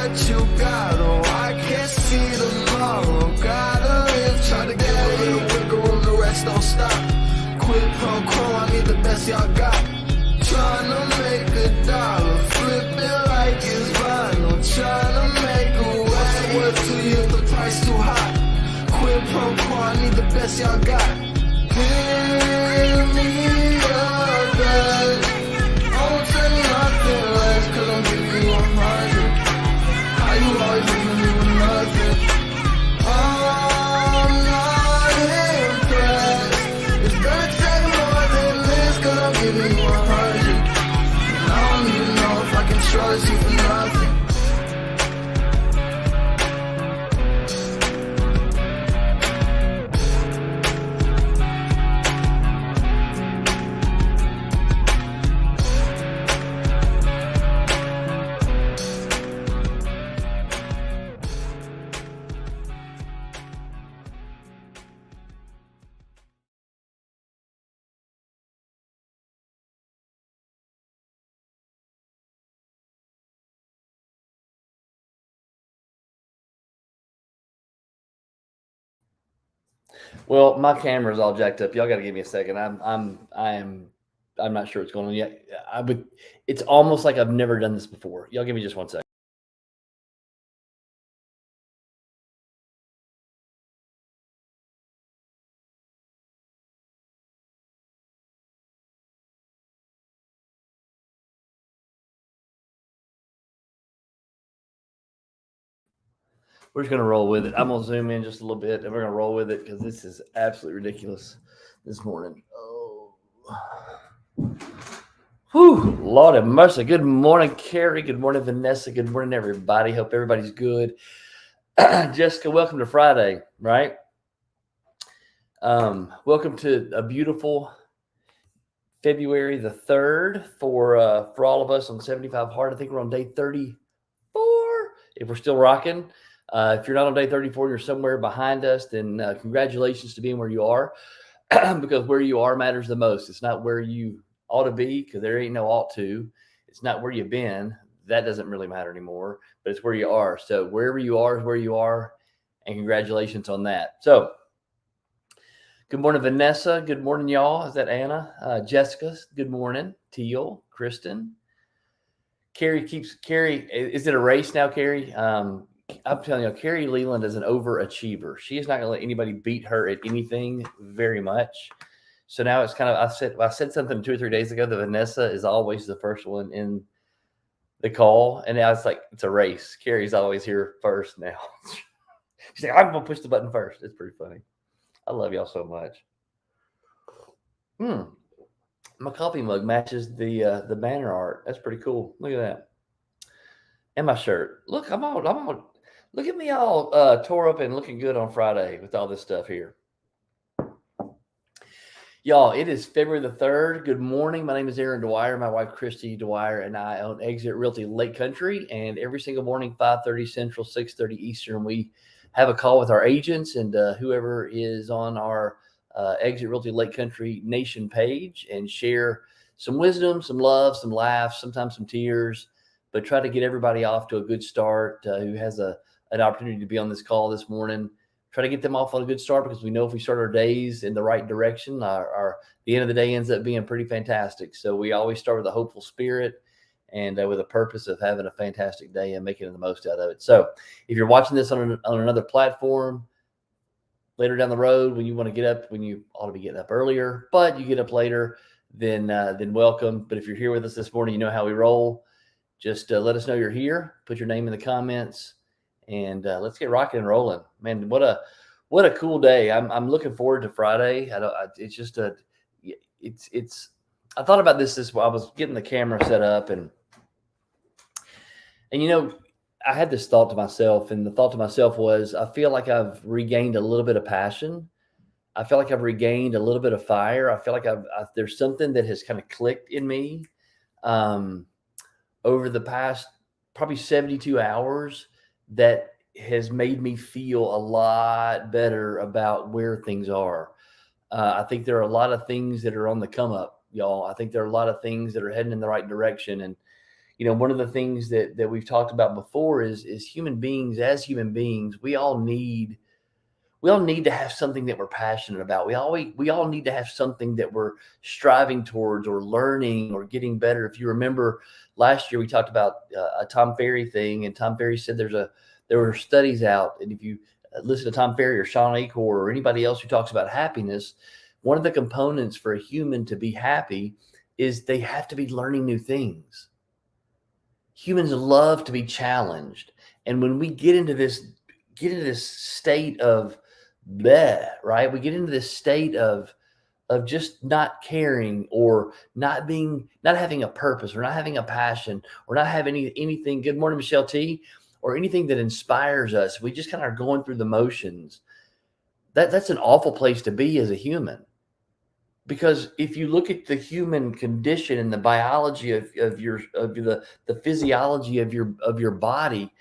what you got. Oh, I can't see tomorrow. Gotta live, try to get a little wiggle room, the rest don't stop. Quid pro quo, I need the best y'all got. Trying to make a dollar, flip it like it's vinyl. Trying to make a way. What's it worth to you if the price too high? Quid pro quo, I need the best y'all got. Give me a best. Don't say nothing less, cause I'm giving you 100. How you always leaving me with nothing? I'm not impressed. It's gonna take more than this, cause I'm giving you 100. And I don't even know if I can trust you for nothing. Well, my camera's all jacked up. Y'all got to give me a second. I'm not sure what's going on yet. It's almost like I've never done this before. Y'all give me just 1 second. We're just gonna roll with it. I'm gonna zoom in just a little bit, and we're gonna roll with it because this is absolutely ridiculous this morning. Oh, whew, Lord have mercy. Good morning, Carrie. Good morning, Vanessa. Good morning, everybody. Hope everybody's good. Jessica, welcome to Friday, right? Welcome to a beautiful February the 3rd for all of us on 75 Hard. I think we're on day 34, if we're still rocking. If you're not on day 34, you're somewhere behind us, then congratulations to being where you are, because where you are matters the most. It's not where you ought to be, because there ain't no ought to. It's not where you've been. That doesn't really matter anymore, but it's where you are. So wherever you are is where you are, and congratulations on that. So good morning, Vanessa. Good morning, y'all. Is that Anna? Jessica, good morning. Teal, Kristen. Carrie, is it a race now, Carrie? I'm telling you, Carrie Leland is an overachiever. She is not going to let anybody beat her at anything very much. So now it's kind of, I said something 2 or 3 days ago that Vanessa is always the first one in the call. And now it's like, it's a race. Carrie's always here first now. She's like, I'm going to push the button first. It's pretty funny. I love y'all so much. My coffee mug matches the banner art. That's pretty cool. Look at that. And my shirt. Look, I'm all. Look at me all tore up and looking good on Friday with all this stuff here. Y'all, it is February the 3rd. Good morning. My name is Aaron Dwyer. My wife, Christy Dwyer, and I own Exit Realty Lake Country. And every single morning, 5:30 Central, 6:30 Eastern, we have a call with our agents and whoever is on our Exit Realty Lake Country Nation page, and share some wisdom, some love, some laughs, sometimes some tears, but try to get everybody off to a good start who has an opportunity to be on this call this morning. Try to get them off on a good start, because we know if we start our days in the right direction, the end of the day ends up being pretty fantastic. So we always start with a hopeful spirit and with a purpose of having a fantastic day and making the most out of it. So if you're watching this on another platform later down the road, when you want to get up, when you ought to be getting up earlier, but you get up later, then welcome. But if you're here with us this morning, you know how we roll. Just let us know you're here. Put your name in the comments, and let's get rocking and rolling. Man, what a cool day! I'm looking forward to Friday. It's just I thought about this while I was getting the camera set up, and I had this thought to myself, and the thought to myself was, I feel like I've regained a little bit of passion. I feel like I've regained a little bit of fire. I feel like there's something that has kind of clicked in me over the past probably 72 hours that has made me feel a lot better about where things are. I think there are a lot of things that are on the come up, y'all. I think there are a lot of things that are heading in the right direction. And one of the things that we've talked about before is human beings, as human beings, we all need to have something that we're passionate about. We all need to have something that we're striving towards or learning or getting better. If you remember last year, we talked about a Tom Ferry thing, and Tom Ferry said there were studies out, and if you listen to Tom Ferry or Sean Achor or anybody else who talks about happiness, one of the components for a human to be happy is they have to be learning new things. Humans love to be challenged, and when we get into this state of bleh, right? We get into this state of just not caring or not having a purpose or not having a passion or not having anything. Good morning, Michelle T. Or anything that inspires us. We just kind of are going through the motions. That's an awful place to be as a human. Because if you look at the human condition and the biology of the physiology of your body,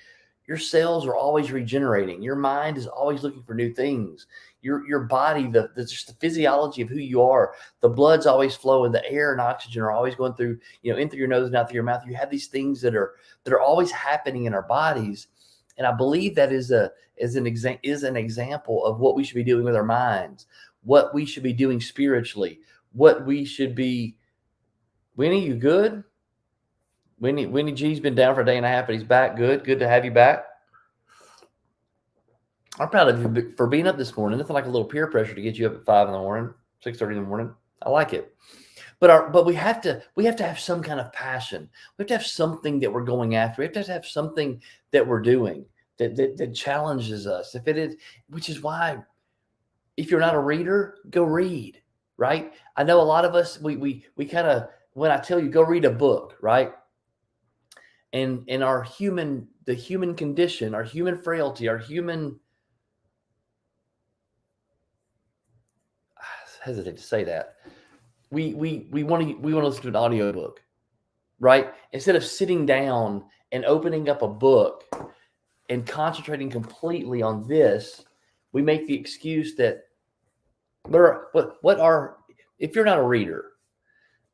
your cells are always regenerating. Your mind is always looking for new things. Your body, just the physiology of who you are, the blood's always flowing, the air and oxygen are always going through, in through your nose and out through your mouth. You have these things that are always happening in our bodies. And I believe that is an example of what we should be doing with our minds, what we should be doing spiritually, what we should be. Winnie, you good? Winnie G's been down for a day and a half, but he's back. Good to have you back. I'm proud of you for being up this morning. Nothing like a little peer pressure to get you up at 5 in the morning, 6:30 in the morning. I like it. But we have to have some kind of passion. We have to have something that we're going after. We have to have something that we're doing that challenges us. Which is why, if you're not a reader, go read. Right? I know a lot of us we kind of, when I tell you go read a book, right? And the human condition, our human frailty, I hesitate to say that. We want to listen to an audiobook, right? Instead of sitting down and opening up a book and concentrating completely on this, we make the excuse that if you're not a reader,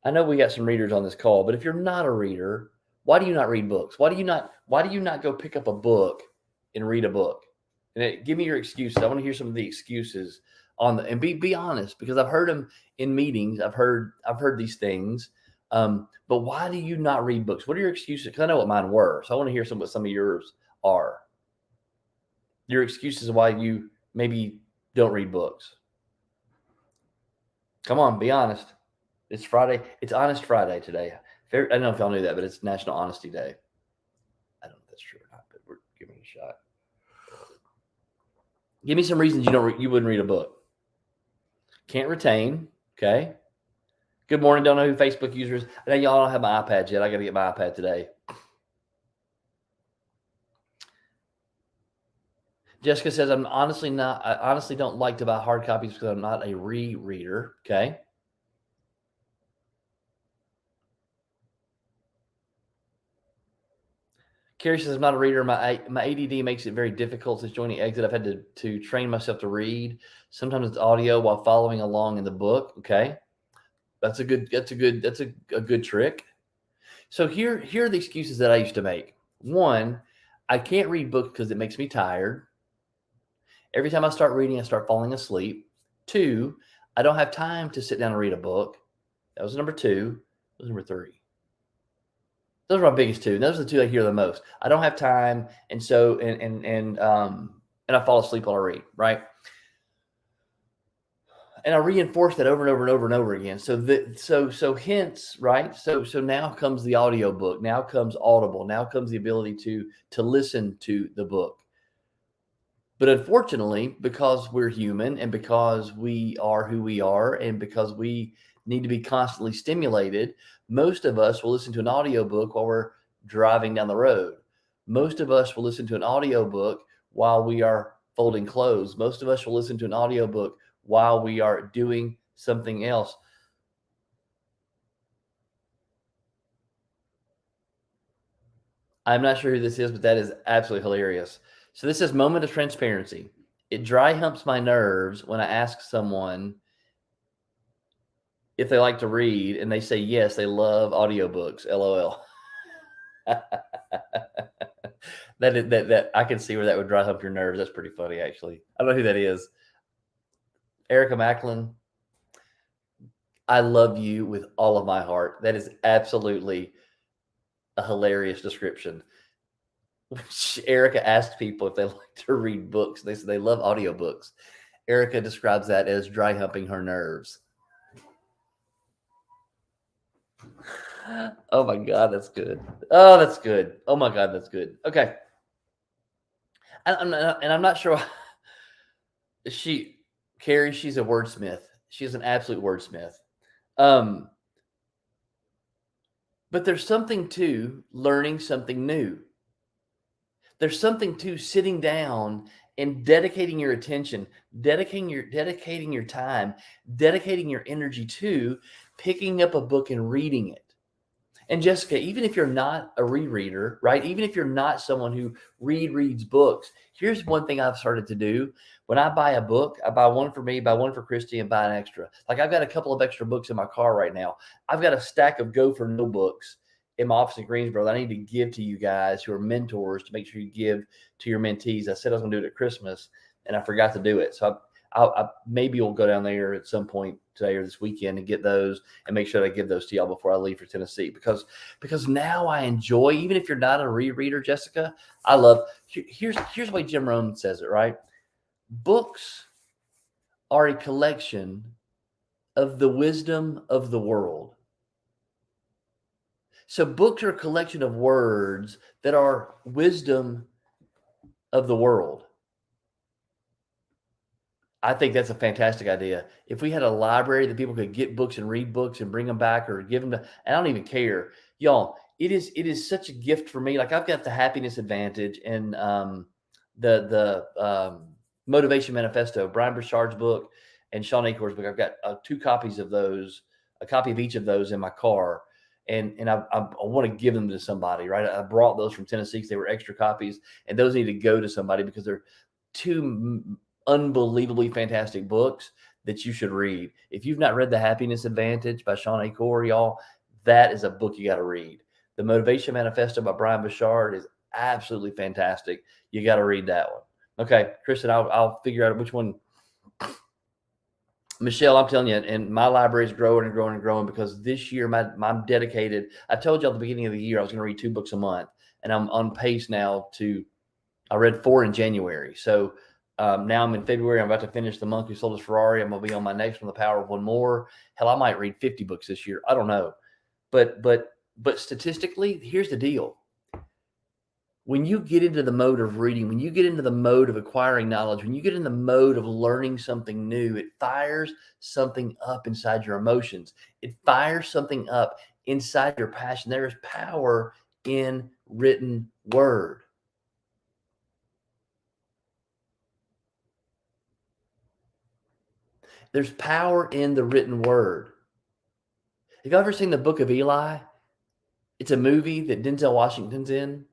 I know we got some readers on this call, but if you're not a reader, why do you not read books? Why do you not go pick up a book and read a book? And give me your excuses. I want to hear some of the excuses and be honest, because I've heard them in meetings. I've heard these things. But why do you not read books? What are your excuses? Because I know what mine were. So I want to hear what some of yours are. Your excuses why you maybe don't read books. Come on, be honest. It's Friday. It's Honest Friday today. I don't know if y'all knew that, but it's National Honesty Day. I don't know if that's true or not, but we're giving it a shot. Give me some reasons you wouldn't read a book. Can't retain. Okay. Good morning. Don't know who Facebook users. I know y'all don't have my iPad yet. I got to get my iPad today. Jessica says, I honestly don't like to buy hard copies because I'm not a rereader. Okay. Carrie says, I'm not a reader. My ADD makes it very difficult since joining Exit. I've had to train myself to read. Sometimes it's audio while following along in the book. Okay. That's a good trick. So here are the excuses that I used to make. One, I can't read books because it makes me tired. Every time I start reading, I start falling asleep. Two, I don't have time to sit down and read a book. That was number two. That was number three. Those are my biggest two. Those are the two I hear the most. I don't have time, and so and I fall asleep while I read, right? And I reinforce that over and over and over and over again. So hence, right? So now comes the audiobook. Now comes Audible. Now comes the ability to listen to the book. But unfortunately, because we're human and because we are who we are and because we need to be constantly stimulated, most of us will listen to an audiobook while we're driving down the road. Most of us will listen to an audiobook while we are folding clothes. Most of us will listen to an audiobook while we are doing something else. I'm not sure who this is, but that is absolutely hilarious. So this is moment of transparency. It dry humps my nerves when I ask someone if they like to read and they say, yes, they love audiobooks. LOL. That I can see where that would dry hump your nerves. That's pretty funny, actually. I don't know who that is. Erica Macklin, I love you with all of my heart. That is absolutely a hilarious description. Erica asks people if they like to read books. They say they love audiobooks. Erica describes that as dry humping her nerves. Oh my God, that's good. Oh, that's good. Oh my God, that's good. Okay. And I'm not sure. Carrie, she's a wordsmith. She's an absolute wordsmith. But there's something to learning something new. There's something to sitting down and dedicating your attention, dedicating your time, dedicating your energy to picking up a book and reading it. And Jessica, even if you're not a rereader, right? Even if you're not someone who reads books, here's one thing I've started to do. When I buy a book, I buy one for me, buy one for Christy, and buy an extra. Like I've got a couple of extra books in my car right now. I've got a stack of Go for No books in my office in Greensboro that I need to give to you guys who are mentors to make sure you give to your mentees. I said I was going to do it at Christmas, and I forgot to do it. So I maybe we'll go down there at some point today or this weekend and get those and make sure that I give those to y'all before I leave for Tennessee, because now I enjoy, even if you're not a rereader, Jessica, I love, here's the way Jim Rohn says it, right? Books are a collection of the wisdom of the world. So books are a collection of words that are wisdom of the world. I think that's a fantastic idea. If we had a library that people could get books and read books and bring them back or give them to, and I don't even care, y'all, it is such a gift for me. Like I've got the Happiness Advantage and the Motivation Manifesto, Brian Burchard's book and Sean Acor's book. I've got 2 copies of those, a copy of each of those in my car. And I want to give them to somebody, right? I brought those from Tennessee because they were extra copies, and those need to go to somebody because they're 2 unbelievably fantastic books that you should read. If you've not read The Happiness Advantage by Sean Achor, y'all, that is a book you got to read. The Motivation Manifesto by Brian Burchard is absolutely fantastic. You got to read that one. Okay, Kristen, I'll figure out which one. Michelle, I'm telling you, and my library is growing and growing and growing because this year I'm dedicated. I told you at the beginning of the year I was going to read 2 books a month, and I'm on pace now I read 4 in January. So now I'm in February. I'm about to finish The Monk Who Sold His Ferrari. I'm going to be on my next one, The Power of One More. Hell, I might read 50 books this year. I don't know. But statistically, here's the deal. When you get into the mode of reading, when you get into the mode of acquiring knowledge, when you get in the mode of learning something new, it fires something up inside your emotions. It fires something up inside your passion. There is power in written word. There's power in the written word. Have you ever seen the Book of Eli? It's a movie that Denzel Washington's in,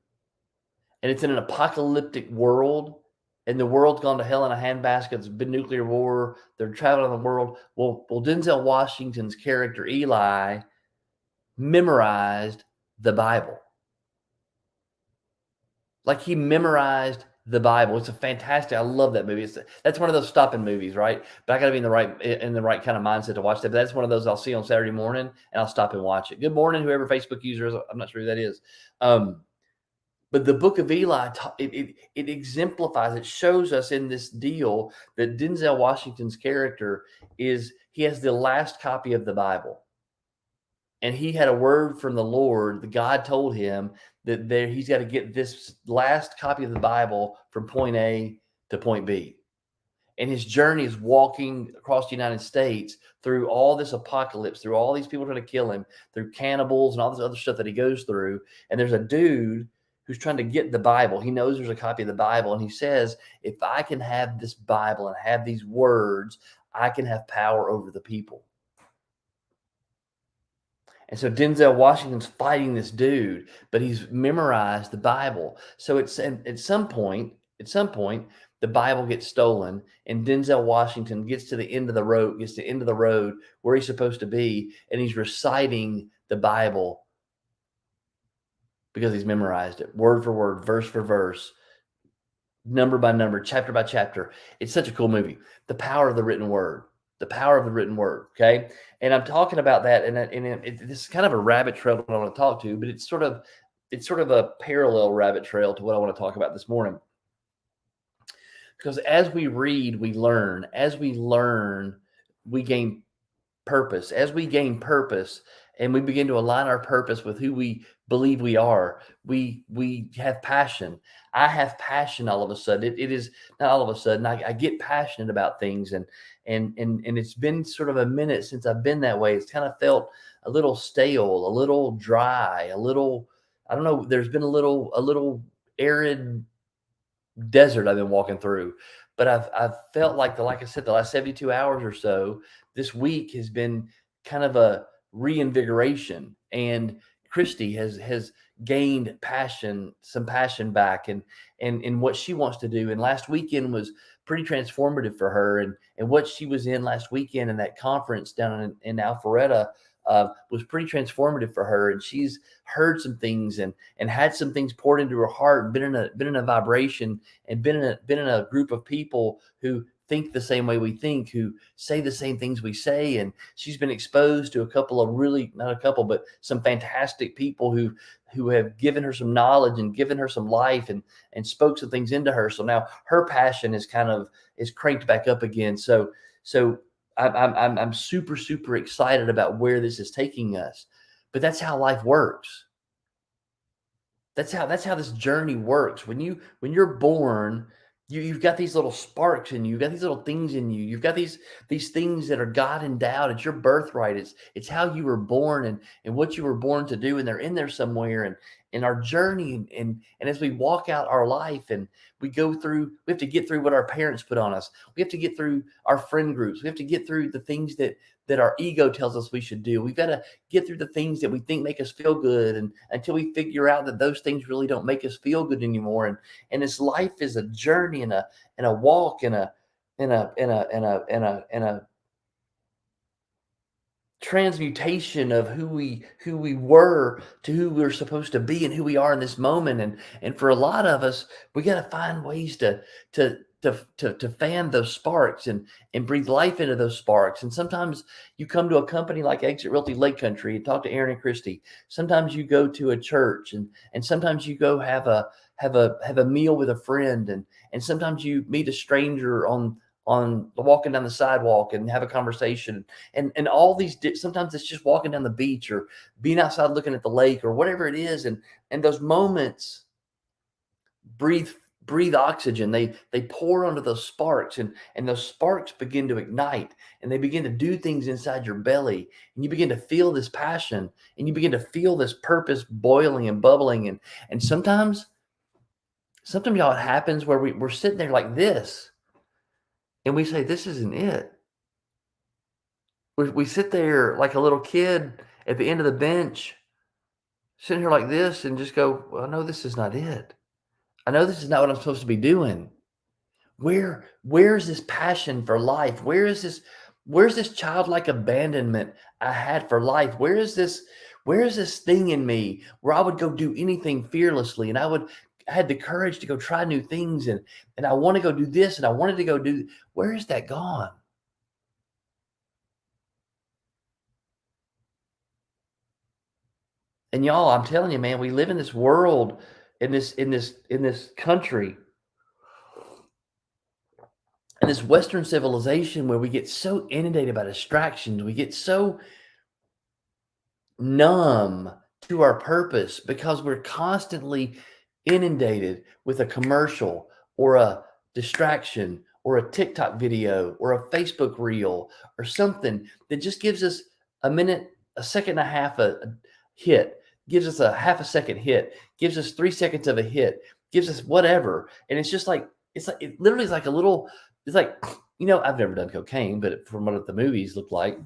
and it's in an apocalyptic world, and the world's gone to hell in a handbasket. It's been nuclear war. They're traveling the world. Well, Denzel Washington's character, Eli, memorized the Bible. Like he memorized the Bible. It's a fantastic. I love that movie. That's one of those stopping movies, right? But I got to be in the right kind of mindset to watch that. But that's one of those I'll see on Saturday morning, and I'll stop and watch it. Good morning, whoever Facebook user is. I'm not sure who that is. But the Book of Eli, it exemplifies. It shows us in this deal that Denzel Washington's character he has the last copy of the Bible, and he had a word from the Lord. The God told him that he's got to get this last copy of the Bible from point A to point B. And his journey is walking across the United States through all this apocalypse, through all these people trying to kill him, through cannibals and all this other stuff that he goes through. And there's a dude who's trying to get the Bible. He knows there's a copy of the Bible. And he says, if I can have this Bible and have these words, I can have power over the people. And so Denzel Washington's fighting this dude, but he's memorized the Bible. So at some point, the Bible gets stolen, and Denzel Washington gets to the end of the road where he's supposed to be, and he's reciting the Bible because he's memorized it word for word, verse for verse, number by number, chapter by chapter. It's such a cool movie. The power of the written word. The power of the written word. Okay, and I'm talking about that, and this is kind of a rabbit trail that I want to talk to, but it's sort of a parallel rabbit trail to what I want to talk about this morning. Because as we read, we learn. As we learn, we gain purpose. As we gain purpose and we begin to align our purpose with who we believe we are, we have passion. I have passion all of a sudden. It is not all of a sudden. I get passionate about things, and it's been sort of a minute since I've been that way. It's kind of felt a little stale, a little dry, a little, I don't know. There's been a little arid desert I've been walking through. But I've felt like I said, the last 72 hours or so, this week has been kind of a reinvigoration. And Christy has gained some passion back and in what she wants to do. And last weekend was pretty transformative for her. And what she was in last weekend in that conference down in Alpharetta was pretty transformative for her. And she's heard some things and had some things poured into her heart, and been in a vibration, and been in a group of people who think the same way we think, who say the same things we say. And she's been exposed to a couple of really, not a couple, but some fantastic people who have given her some knowledge and given her some life and spoke some things into her. So now her passion is cranked back up again. So I'm super, super excited about where this is taking us. But that's how life works. That's how this journey works. When you're born, you've got these little sparks in you. You've got these little things in you. You've got these things that are God endowed. It's your birthright. It's how you were born and what you were born to do. And they're in there somewhere. And in our journey and as we walk out our life and we have to get through what our parents put on us. We have to get through our friend groups. We have to get through the things that our ego tells us we should do. We've got to get through the things that we think make us feel good, and until we figure out that those things really don't make us feel good anymore. And this life is a journey and a walk and a transmutation of who we were to who we're supposed to be and who we are in this moment. And for a lot of us, we got to find ways to fan those sparks and breathe life into those sparks. And sometimes you come to a company like Exit Realty Lake Country and talk to Aaron and Christy. Sometimes you go to a church and sometimes you go have a meal with a friend, and sometimes you meet a stranger on walking down the sidewalk and have a conversation, and all these sometimes it's just walking down the beach or being outside looking at the lake or whatever it is. And those moments breathe oxygen. They pour onto those sparks, and those sparks begin to ignite, and they begin to do things inside your belly, and you begin to feel this passion, and you begin to feel this purpose boiling and bubbling. And sometimes y'all, it happens where we're sitting there like this, and we say, this isn't it. We sit there like a little kid at the end of the bench, sitting here like this, and just go, well, no, this is not it. I know this is not what I'm supposed to be doing. Where's this passion for life? Where's this childlike abandonment I had for life? Where is this thing in me where I would go do anything fearlessly, and I had the courage to go try new things, and I want to go do this, and I wanted to go do, where is that gone? And y'all, I'm telling you, man, we live in this world, in this country, in this Western civilization where we get so inundated by distractions. We get so numb to our purpose because we're constantly inundated with a commercial or a distraction or a TikTok video or a Facebook reel or something that just gives us a minute, a second and a half a hit, gives us a half a second hit, gives us 3 seconds of a hit, gives us whatever. And it's just like, it literally is like a little, it's like, I've never done cocaine, but from what the movies look like,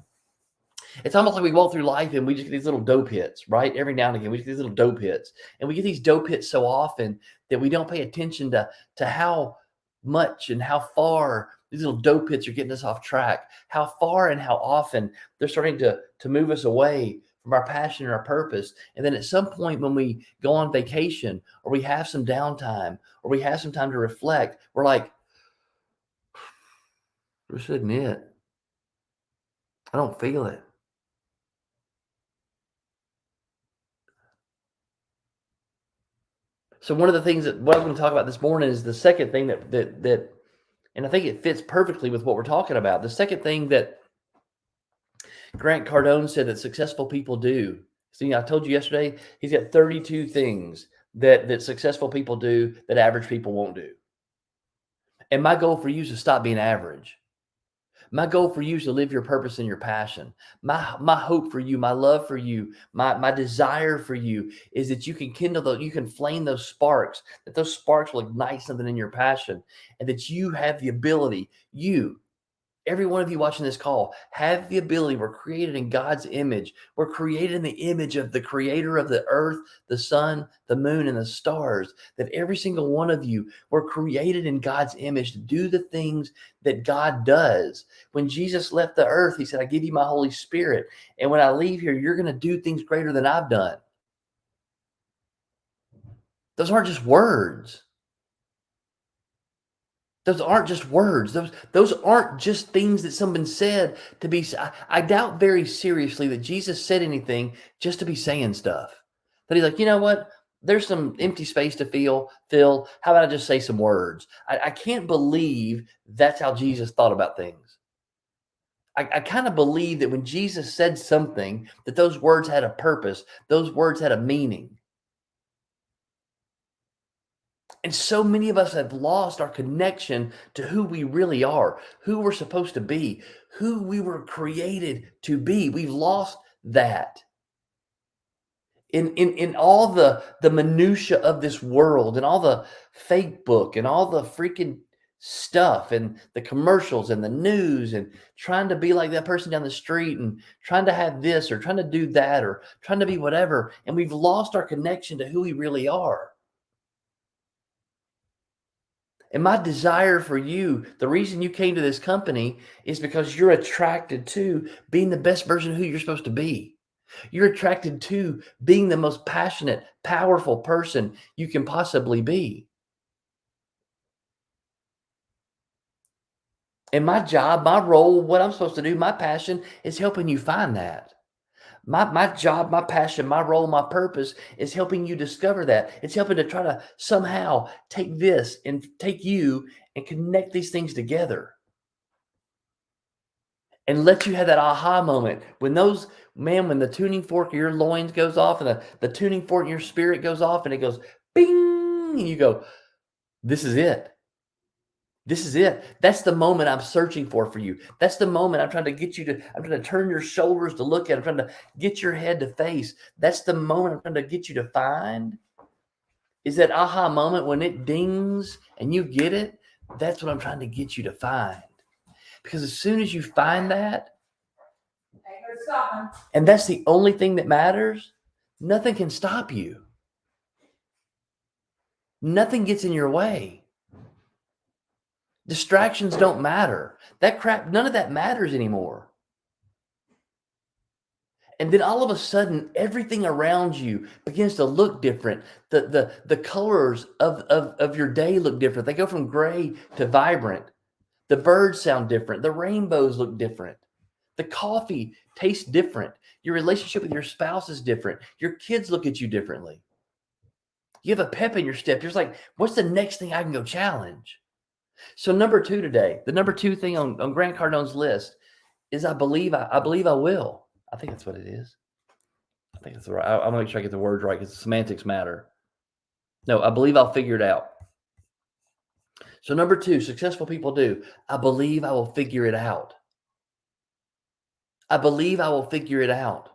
it's almost like we walk through life and we just get these little dope hits, right? Every now and again, we get these little dope hits, and we get these dope hits so often that we don't pay attention to how much and how far these little dope hits are getting us off track, how far and how often they're starting to move us away from our passion and our purpose. And then at some point when we go on vacation or we have some downtime or we have some time to reflect, we're like, this isn't it. I don't feel it. So one of the things that what I'm going to talk about this morning is the second thing that and I think it fits perfectly with what we're talking about. The second thing that Grant Cardone said that successful people do. See, I told you yesterday, he's got 32 things that successful people do that average people won't do. And my goal for you is to stop being average. My goal for you is to live your purpose and your passion. My hope for you, my love for you, my desire for you is that you can kindle those, you can flame those sparks, that those sparks will ignite something in your passion, and that you have the ability, every one of you watching this call have the ability. We're created in God's image. We're created in the image of the creator of the earth, the sun, the moon, and the stars. That every single one of you were created in God's image to do the things that God does. When Jesus left the earth, he said, I give you my Holy Spirit. And when I leave here, you're going to do things greater than I've done. Those aren't just words. Those aren't just words. Those aren't just things that someone said to be. I doubt very seriously that Jesus said anything just to be saying stuff. That he's like, you know what? There's some empty space to fill. How about I just say some words? I can't believe that's how Jesus thought about things. I kind of believe that when Jesus said something, that those words had a purpose. Those words had a meaning. And so many of us have lost our connection to who we really are, who we're supposed to be, who we were created to be. We've lost that. In all the minutia of this world and all the Facebook and all the freaking stuff and the commercials and the news and trying to be like that person down the street and trying to have this or trying to do that or trying to be whatever. And we've lost our connection to who we really are. And my desire for you, the reason you came to this company is because you're attracted to being the best version of who you're supposed to be. You're attracted to being the most passionate, powerful person you can possibly be. And my job, my role, what I'm supposed to do, my passion is helping you find that. My job, my passion, my role, my purpose is helping you discover that. It's helping to try to somehow take this and take you and connect these things together. And let you have that aha moment. When the tuning fork of your loins goes off and the tuning fork in your spirit goes off and it goes bing, and you go, this is it. This is it. That's the moment I'm searching for you. That's the moment I'm trying to turn your shoulders to look at. I'm trying to get your head to face. That's the moment I'm trying to get you to find. Is that aha moment when it dings and you get it? That's what I'm trying to get you to find. Because as soon as you find that, and that's the only thing that matters, nothing can stop you. Nothing gets in your way. Distractions don't matter. That crap, none of that matters anymore. And then all of a sudden, everything around you begins to look different. The colors of your day look different. They go from gray to vibrant. The birds sound different. The rainbows look different. The coffee tastes different. Your relationship with your spouse is different. Your kids look at you differently. You have a pep in your step. You're just like, what's the next thing I can go challenge? So number 2 today, the number 2 thing on Grant Cardone's list is I believe I will. I think that's what it is. I think that's right. I'm going to make sure I get the words right because the semantics matter. No, I believe I'll figure it out. So number 2, successful people do. I believe I will figure it out. I believe I will figure it out.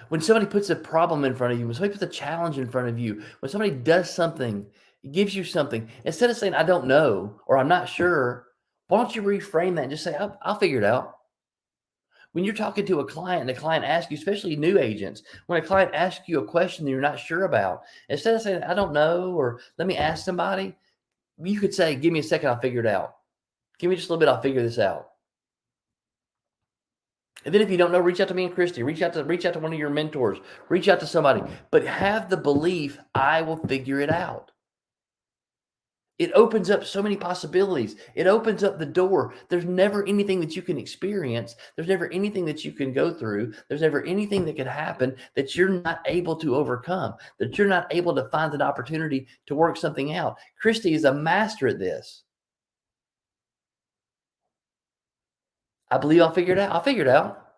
When somebody puts a problem in front of you, when somebody puts a challenge in front of you, when somebody does something, it gives you something. Instead of saying, I don't know, or I'm not sure, why don't you reframe that and just say, I'll figure it out. When you're talking to a client and the client asks you, especially new agents, when a client asks you a question that you're not sure about, instead of saying, I don't know, or let me ask somebody, you could say, give me a second, I'll figure it out. Give me just a little bit, I'll figure this out. And then if you don't know, reach out to me and Christy. Reach out to one of your mentors. Reach out to somebody. But have the belief, I will figure it out. It opens up so many possibilities. It opens up the door. There's never anything that you can experience. There's never anything that you can go through. There's never anything that could happen that you're not able to overcome, that you're not able to find an opportunity to work something out. Christy is a master at this. I believe I'll figure it out. I'll figure it out.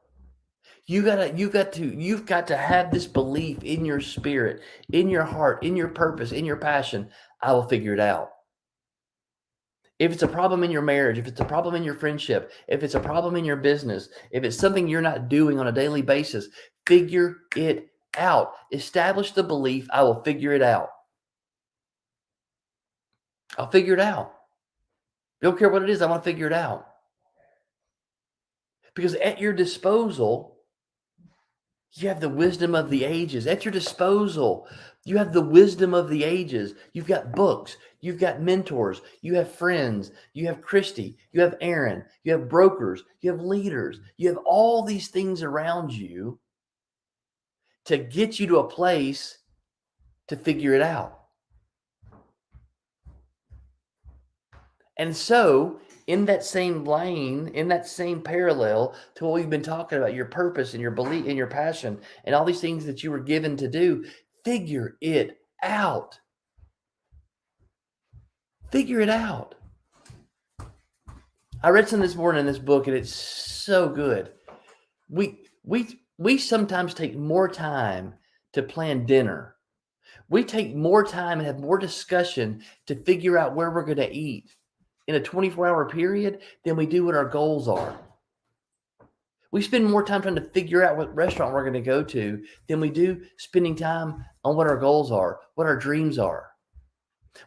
You've got to have this belief in your spirit, in your heart, in your purpose, in your passion. I will figure it out. If it's a problem in your marriage, if it's a problem in your friendship, if it's a problem in your business, if it's something you're not doing on a daily basis, figure it out. Establish the belief, I will figure it out. I'll figure it out. Don't care what it is, I want to figure it out. Because at your disposal, you have the wisdom of the ages. At your disposal, you have the wisdom of the ages. You've got books. You've got mentors. You have friends. You have Christy. You have Aaron. You have brokers. You have leaders. You have all these things around you to get you to a place to figure it out. And so, in that same lane, in that same parallel to what we've been talking about, your purpose and your belief and your passion and all these things that you were given to do, figure it out. Figure it out. I read some this morning in this book, and it's so good. We sometimes take more time to plan dinner. We take more time and have more discussion to figure out where we're going to eat in a 24-hour period than we do what our goals are. We spend more time trying to figure out what restaurant we're going to go to than we do spending time on what our goals are, what our dreams are.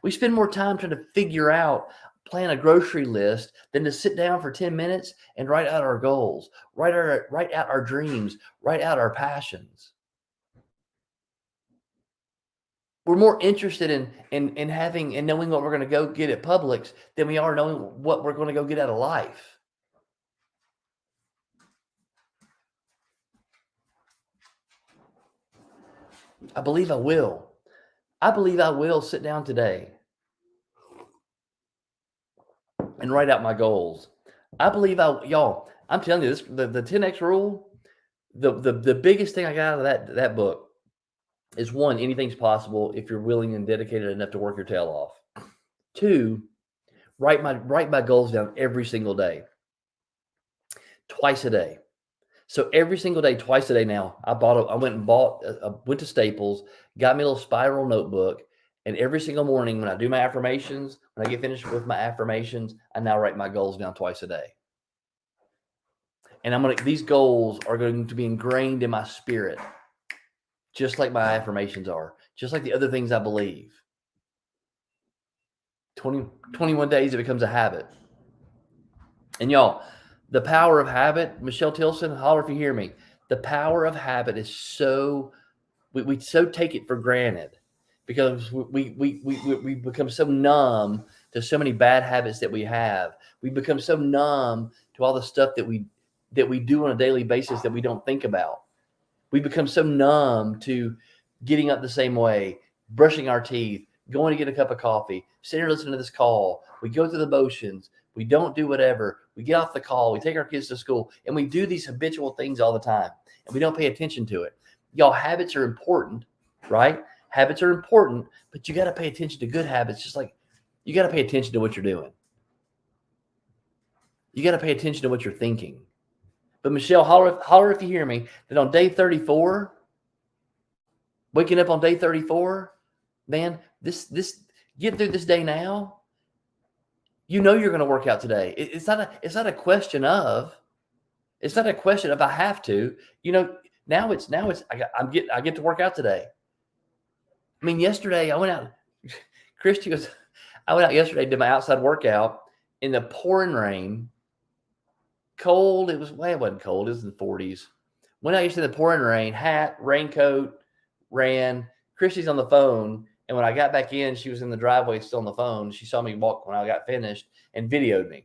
We spend more time trying to figure out, plan a grocery list than to sit down for 10 minutes and write out our goals, write out our dreams, write out our passions. We're more interested in having and knowing what we're going to go get at Publix than we are knowing what we're going to go get out of life. I believe I will. I believe I will sit down today and write out my goals. I believe y'all, I'm telling you this, the 10X rule, the biggest thing I got out of that book is, one, anything's possible if you're willing and dedicated enough to work your tail off. Two, write my goals down every single day, twice a day. So every single day, twice a day now, I went to Staples, got me a little spiral notebook, and every single morning when I do my affirmations, when I get finished with my affirmations, I now write my goals down twice a day. And these goals are going to be ingrained in my spirit, just like my affirmations are, just like the other things I believe. 21 days, it becomes a habit. And y'all, the power of habit, Michelle Tilson, holler if you hear me. The power of habit is we so take it for granted because we become so numb to so many bad habits that we have. We become so numb to all the stuff that we do on a daily basis that we don't think about. We become so numb to getting up the same way, brushing our teeth, going to get a cup of coffee, sitting here listening to this call. We go through the motions. We don't do whatever. We get off the call. We take our kids to school, and we do these habitual things all the time, and we don't pay attention to it. Y'all, habits are important, right? Habits are important, but you got to pay attention to good habits, just like you got to pay attention to what you're doing. You got to pay attention to what you're thinking. But Michelle, holler if you hear me, that on day 34, waking up on day 34, man, this get through this day now. You know you're going to work out today. It's not a question of I have to. You know, now it's I get to work out today. I mean, yesterday I went out. I went out yesterday, did my outside workout in the pouring rain. Cold. It wasn't cold. It was in the 40s. Went out yesterday in the pouring rain, hat, raincoat, ran. Christy's on the phone. And when I got back in, she was in the driveway still on the phone. She saw me walk when I got finished and videoed me.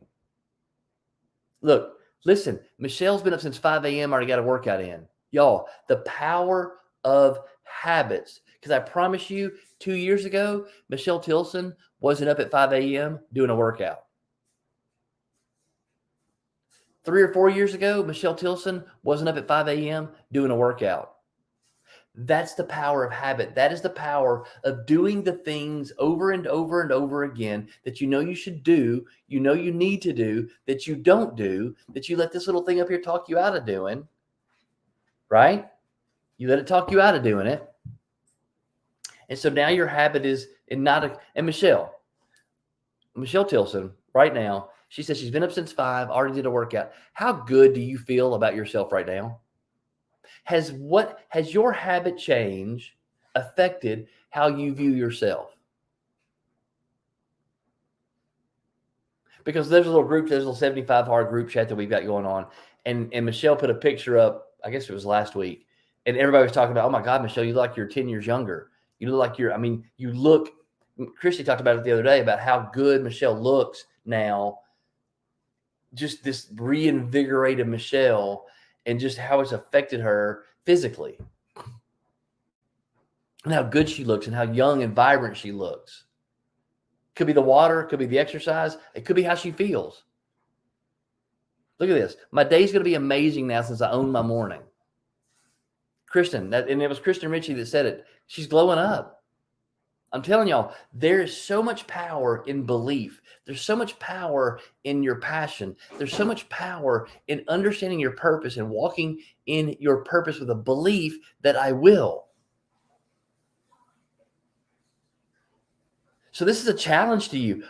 Look, Listen, Michelle's been up since 5 a.m. already got a workout in. Y'all, the power of habits. Because I promise you, 2 years ago, Michelle Tilson wasn't up at 5 a.m. doing a workout. 3 or 4 years ago, Michelle Tilson wasn't up at 5 a.m. doing a workout. That's the power of habit. That is the power of doing the things over and over and over again that you know you should do, you know you need to do, that you don't do, that you let this little thing up here talk you out of doing, right? You let it talk you out of doing it. And so now your habit is and Michelle Tilson right now, she says she's been up since 5, already did a workout. How good do you feel about yourself right now? Has your habit change affected how you view yourself? Because there's a little 75 hard group chat that we've got going on. And Michelle put a picture up, I guess it was last week. And everybody was talking about, oh my God, Michelle, you look like you're 10 years younger. You look like Christy talked about it the other day about how good Michelle looks now. Just this reinvigorated Michelle and just how it's affected her physically. And how good she looks and how young and vibrant she looks. Could be the water, could be the exercise, it could be how she feels. Look at this. My day's going to be amazing now since I own my morning. Kristen, and it was Kristen Ritchie that said it. She's glowing up. I'm telling y'all, there is so much power in belief. There's so much power in your passion. There's so much power in understanding your purpose and walking in your purpose with a belief that I will. So this is a challenge to you.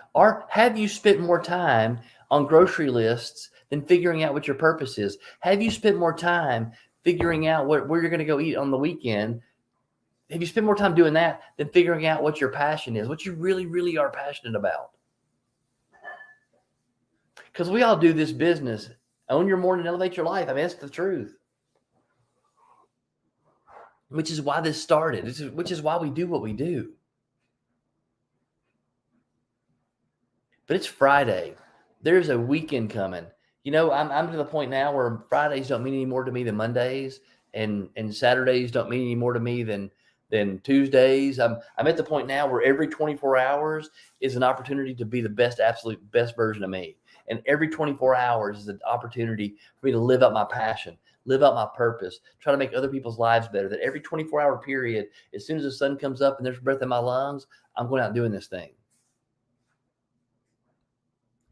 Have you spent more time on grocery lists than figuring out what your purpose is? Have you spent more time figuring out where you're going to go eat on the weekend? Have you spent more time doing that than figuring out what your passion is, what you really, really are passionate about? Because we all do this business. Own your morning, elevate your life. I mean, that's the truth. Which is why this started. Which is why we do what we do. But it's Friday. There's a weekend coming. You know, I'm to the point now where Fridays don't mean any more to me than Mondays, and Saturdays don't mean any more to me than Tuesdays. I'm at the point now where every 24 hours is an opportunity to be the absolute best version of me. And every 24 hours is an opportunity for me to live out my passion, live out my purpose, try to make other people's lives better. That every 24-hour period, as soon as the sun comes up and there's breath in my lungs, I'm going out and doing this thing.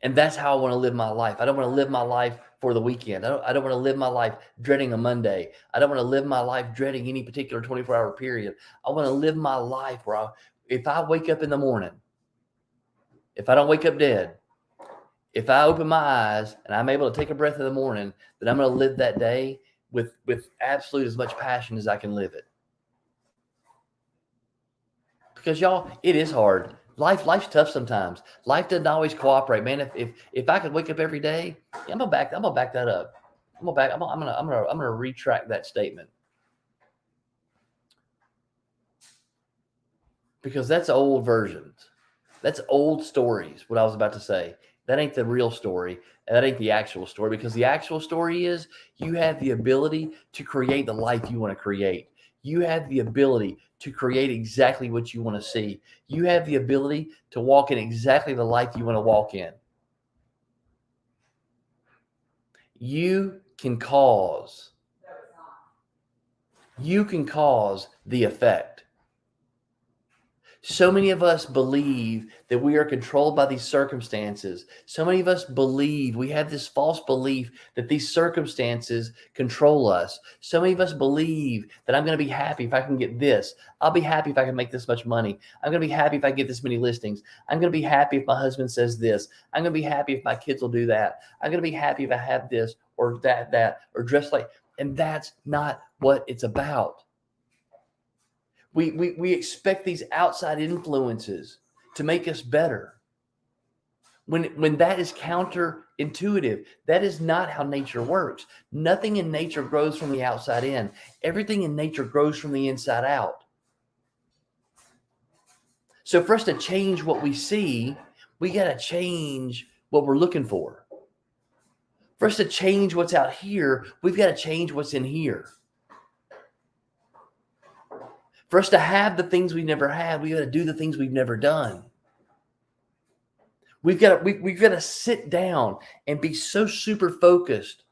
And that's how I want to live my life. I don't want to live my life for the weekend. I don't want to live my life dreading a Monday. I don't want to live my life dreading any particular 24-hour period. I want to live my life where if I wake up in the morning, if I don't wake up dead, if I open my eyes and I'm able to take a breath in the morning, then I'm going to live that day with absolute as much passion as I can live it. Because y'all, it is hard. Life's tough sometimes. Life doesn't always cooperate, man. If I could wake up every day, I'm gonna back that up. I'm gonna retract that statement. Because that's old versions. That's old stories, what I was about to say. That ain't the real story, and that ain't the actual story, because the actual story is you have the ability to create the life you want to create. You have the ability to create exactly what you want to see. You have the ability to walk in exactly the life you want to walk in. You can cause the effect. So many of us believe that we are controlled by these circumstances. So many of us believe, we have this false belief that these circumstances control us. So many of us believe that I'm going to be happy if I can get this. I'll be happy if I can make this much money. I'm going to be happy if I get this many listings. I'm going to be happy if my husband says this. I'm going to be happy if my kids will do that. I'm going to be happy if I have this or that, or dress like. And that's not what it's about. We expect these outside influences to make us better. When that is counterintuitive, that is not how nature works. Nothing in nature grows from the outside in. Everything in nature grows from the inside out. So for us to change what we see, we got to change what we're looking for. For us to change what's out here, we've got to change what's in here. For us to have the things we've never had, we've got to do the things we've never done. We've got to sit down and be so super focused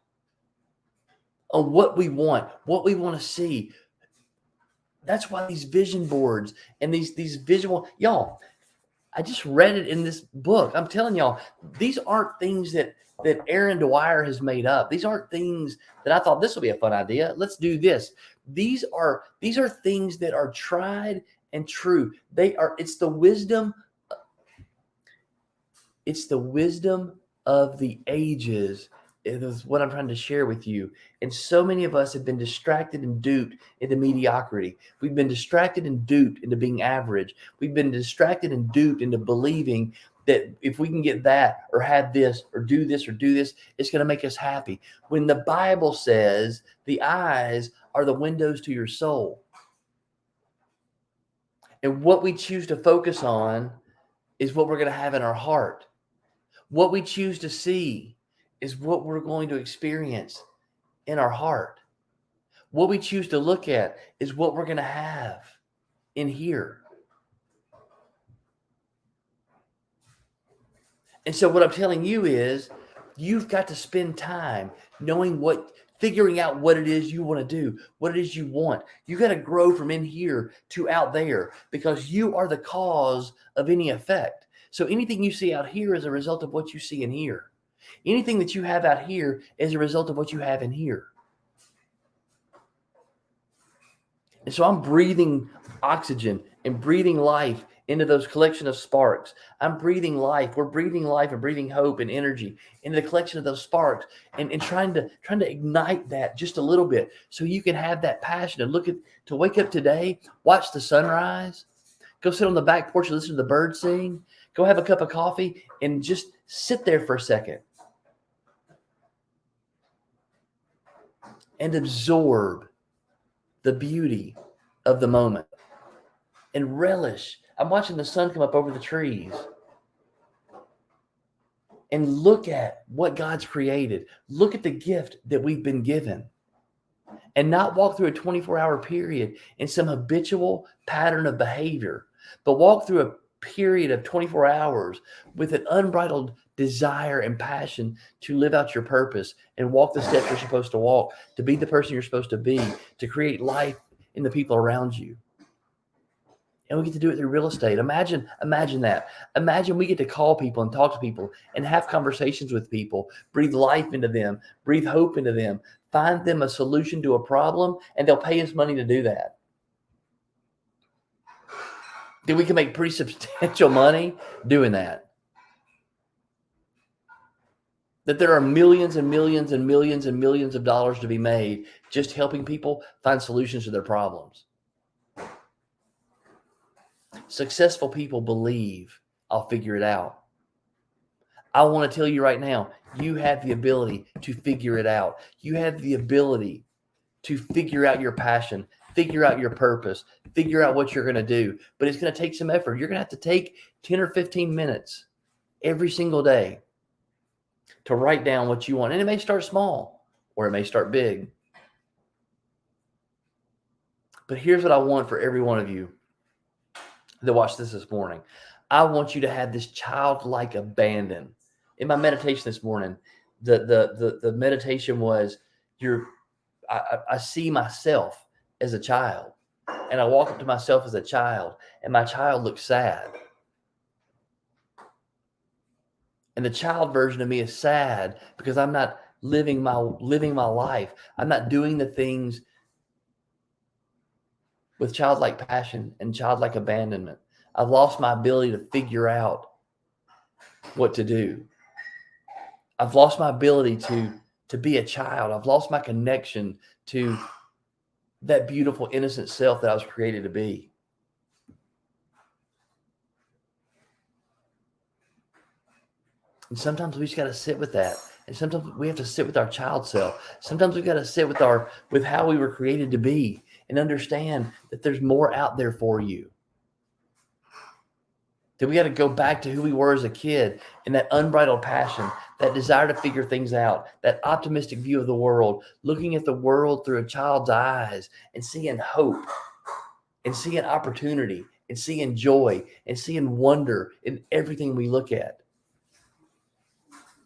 on what we want to see. That's why these vision boards and these visual, y'all, I just read it in this book. I'm telling y'all, these aren't things that Aaron Dwyer has made up. These aren't things that I thought this would be a fun idea. Let's do this. These are things that are tried and true. It's the wisdom of the ages. It is what I'm trying to share with you. And so many of us have been distracted and duped into mediocrity. We've been distracted and duped into being average. We've been distracted and duped into believing that if we can get that or have this or do this, it's going to make us happy. When the Bible says the eyes are the windows to your soul. And what we choose to focus on is what we're going to have in our heart. What we choose to see is what we're going to experience in our heart. What we choose to look at is what we're going to have in here. And so what I'm telling you is you've got to spend time figuring out what it is you want to do, what it is you want. You got to grow from in here to out there because you are the cause of any effect. So anything you see out here is a result of what you see in here. Anything that you have out here is a result of what you have in here. And so I'm breathing oxygen and breathing life into those collection of sparks. I'm breathing life. We're breathing life and breathing hope and energy into the collection of those sparks and trying to ignite that just a little bit so you can have that passion and to wake up today, watch the sunrise, go sit on the back porch and listen to the birds sing, go have a cup of coffee and just sit there for a second and absorb the beauty of the moment and relish. I'm watching the sun come up over the trees and look at what God's created. Look at the gift that we've been given and not walk through a 24-hour period in some habitual pattern of behavior, but walk through a period of 24 hours with an unbridled desire and passion to live out your purpose and walk the steps you're supposed to walk, to be the person you're supposed to be, to create life in the people around you. And we get to do it through real estate. Imagine that. Imagine we get to call people and talk to people and have conversations with people, breathe life into them, breathe hope into them, find them a solution to a problem, and they'll pay us money to do that. Then we can make pretty substantial money doing that. That there are millions and millions and millions and millions of dollars to be made just helping people find solutions to their problems. Successful people believe I'll figure it out. I want to tell you right now, you have the ability to figure it out. You have the ability to figure out your passion, figure out your purpose, figure out what you're going to do. But it's going to take some effort. You're going to have to take 10 or 15 minutes every single day to write down what you want. And it may start small or it may start big. But here's what I want for every one of you that watched this morning. I want you to have this childlike abandon. In my meditation this morning, the meditation was I see myself as a child, and I walk up to myself as a child, and my child looks sad. And the child version of me is sad because I'm not living my life. I'm not doing the things with childlike passion and childlike abandonment. I've lost my ability to figure out what to do. I've lost my ability to be a child. I've lost my connection to that beautiful, innocent self that I was created to be. And sometimes we just got to sit with that. And sometimes we have to sit with our child self. Sometimes we got to sit with how we were created to be and understand that there's more out there for you. That we got to go back to who we were as a kid and that unbridled passion, that desire to figure things out, that optimistic view of the world, looking at the world through a child's eyes and seeing hope and seeing opportunity and seeing joy and seeing wonder in everything we look at.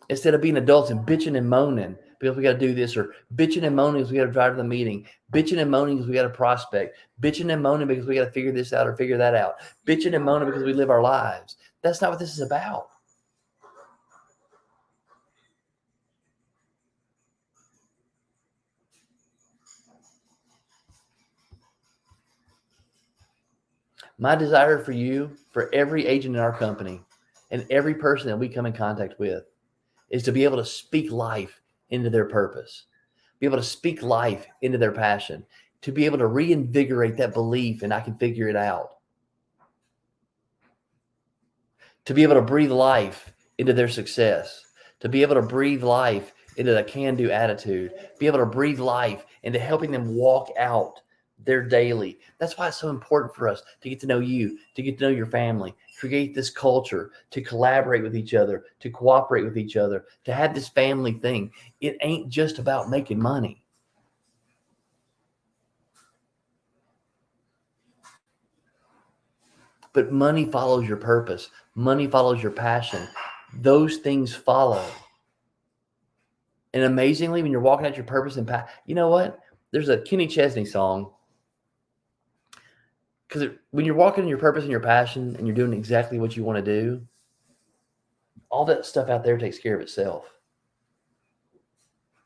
Instead of being adults and bitching and moaning because we got to do this, or bitching and moaning because we got to drive to the meeting, bitching and moaning because we got to prospect, bitching and moaning because we got to figure this out or figure that out, bitching and moaning because we live our lives. That's not what this is about. My desire for you, for every agent in our company and every person that we come in contact with, is to be able to speak life into their purpose, be able to speak life into their passion, to be able to reinvigorate that belief and I can figure it out, to be able to breathe life into their success, to be able to breathe life into the can-do attitude, be able to breathe life into helping them walk out their daily. That's why it's so important for us to get to know you, to get to know your family, create this culture, to collaborate with each other, to cooperate with each other, to have this family thing. It ain't just about making money. But money follows your purpose. Money follows your passion. Those things follow. And amazingly, when you're walking out your purpose and passion, you know what? There's a Kenny Chesney song. Because when you're walking in your purpose and your passion and you're doing exactly what you want to do, all that stuff out there takes care of itself.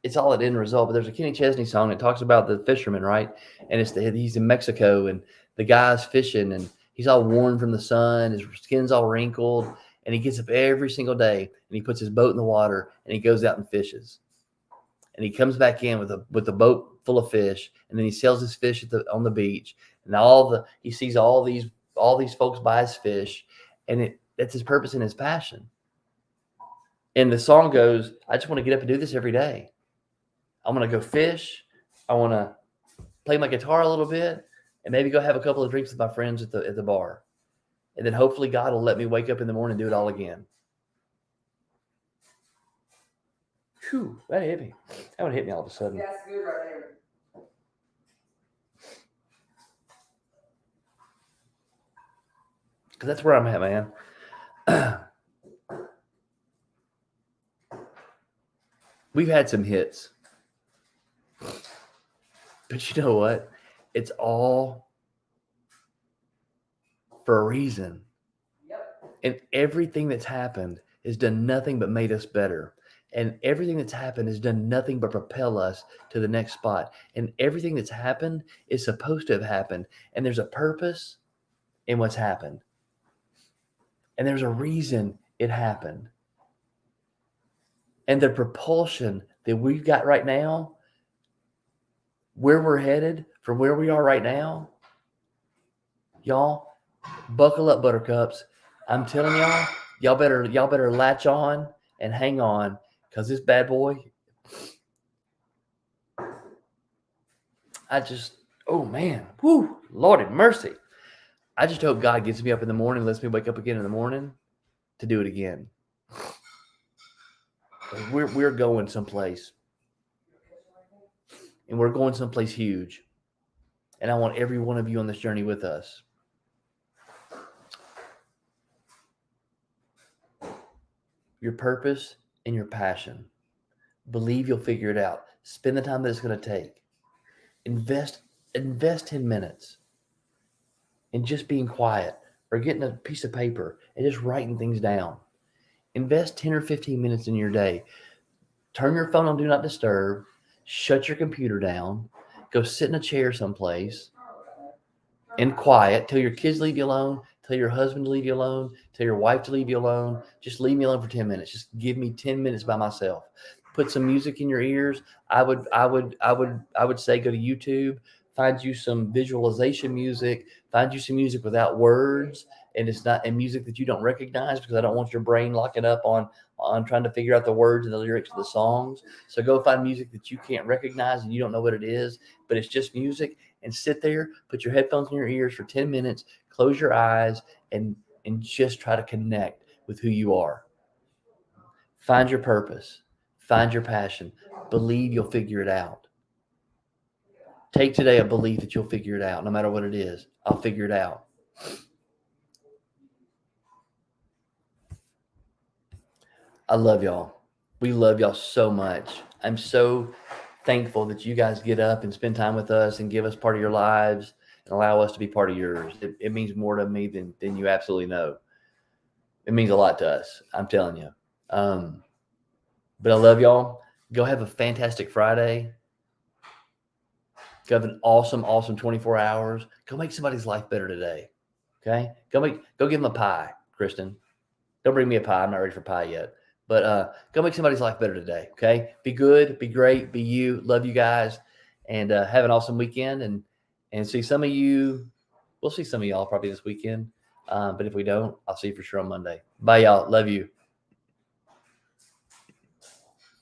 It's all an end result. But there's a Kenny Chesney song that talks about the fisherman, right? And he's in Mexico and the guy's fishing and he's all worn from the sun. His skin's all wrinkled. And he gets up every single day and he puts his boat in the water and he goes out and fishes. And he comes back in with a boat full of fish, and then he sells his fish on the beach, and he sees all these folks buy his fish, and that's his purpose and his passion. And the song goes, I just want to get up and do this every day. I'm going to go fish. I want to play my guitar a little bit, and maybe go have a couple of drinks with my friends at the bar, and then hopefully God will let me wake up in the morning and do it all again. Whew, that hit me. That would hit me all of a sudden. Yeah, that's good right there. Because that's where I'm at, man. We've had some hits. But you know what? It's all for a reason. Yep. And everything that's happened has done nothing but made us better. And everything that's happened has done nothing but propel us to the next spot. And everything that's happened is supposed to have happened. And there's a purpose in what's happened. And there's a reason it happened. And the propulsion that we've got right now, where we're headed from where we are right now, y'all, buckle up, buttercups. I'm telling y'all better latch on and hang on. Because this bad boy, oh man, whoo, Lord have mercy. I just hope God gets me up in the morning, lets me wake up again in the morning to do it again. We're going someplace. And we're going someplace huge. And I want every one of you on this journey with us. Your purpose and your passion. Believe you'll figure it out. Spend the time that it's going to take. Invest 10 minutes in just being quiet or getting a piece of paper and just writing things down. Invest 10 or 15 minutes in your day. Turn your phone on Do Not Disturb. Shut your computer down. Go sit in a chair someplace in quiet. Tell your kids leave you alone. Tell your husband to leave you alone. Tell your wife to leave you alone. Just leave me alone for 10 minutes. Just give me 10 minutes by myself. Put some music in your ears. I would say go to YouTube, find you some visualization music, find you some music without words, and it's not and music that you don't recognize, because I don't want your brain locking up on trying to figure out the words and the lyrics of the songs. So go find music that you can't recognize and you don't know what it is, but it's just music, and sit there, put your headphones in your ears for 10 minutes, close your eyes, and just try to connect with who you are. Find your purpose. Find your passion. Believe you'll figure it out. Take today a belief that you'll figure it out, no matter what it is. I'll figure it out. I love y'all. We love y'all so much. I'm so thankful that you guys get up and spend time with us and give us part of your lives and allow us to be part of yours. It means more to me than you absolutely know. It means a lot to us. I'm telling you. But I love y'all. Go have a fantastic Friday. Go have an awesome 24 hours. Go make somebody's life better today. Okay? Go give them a pie, Kristen. Don't bring me a pie. I'm not ready for pie yet. But go make somebody's life better today. Okay? Be good, be great, be you. Love you guys. And have an awesome weekend. And see some of you. We'll see some of y'all probably this weekend. But if we don't, I'll see you for sure on Monday. Bye, y'all. Love you.